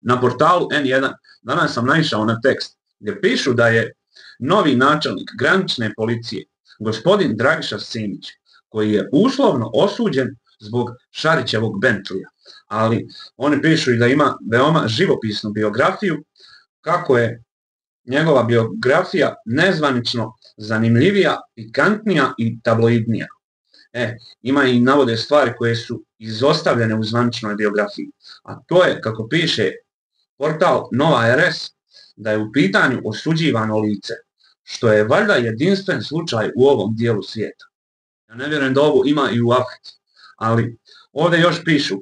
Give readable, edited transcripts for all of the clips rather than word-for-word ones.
na portalu N1 danas sam naišao na tekst gdje pišu da je novi načelnik granične policije, gospodin Dragiša Simić, koji je uslovno osuđen zbog Šarićevog Bentlija, ali oni pišu i da ima veoma živopisnu biografiju, kako je njegova biografija nezvanično zanimljivija, pikantnija i tabloidnija. Ima i navode stvari koje su izostavljene u zvaničnoj biografiji, a to je, kako piše portal Nova RS, da je u pitanju osuđivano lice, što je valjda jedinstven slučaj u ovom dijelu svijeta. Ja ne vjerujem da ovo ima i u Africi, ali ovdje još pišu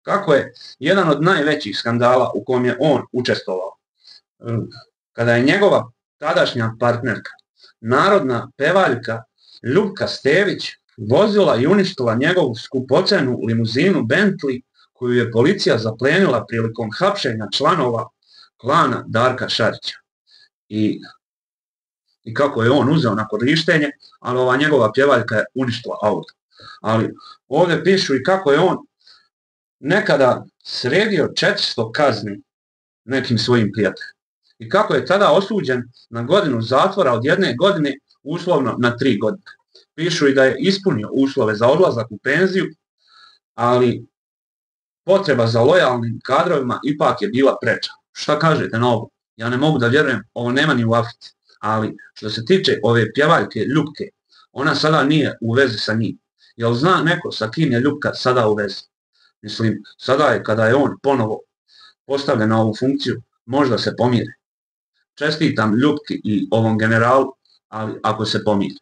kako je jedan od najvećih skandala u kojem je on učestvovao, kada je njegova tadašnja partnerka, narodna pevaljka Ljubka Stević, vozila i uništila njegovu skupocenu limuzinu Bentley, koju je policija zaplenila prilikom hapšenja članova klana Darka Šarića. I kako je on uzeo na korištenje, ali ova njegova pjevaljka je uništila auto. Ali ovdje pišu i kako je on nekada sredio 400 kazni nekim svojim prijateljima. I kako je tada osuđen na godinu zatvora od 1 godine, uslovno na 3 godine. Pišu i da je ispunio uslove za odlazak u penziju, ali potreba za lojalnim kadrovima ipak je bila preča. Šta kažete na ovo? Ja ne mogu da vjerujem, ovo nema ni u Africi. Ali što se tiče ove pjevaljke Ljubke, ona sada nije u vezi sa njim. Jel zna neko sa kim je Ljubka sada u vezi? Mislim, sada je kada je on ponovo postavljen na ovu funkciju, možda se pomire. Čestitam Ljubki i ovom generalu, ali ako se pomire.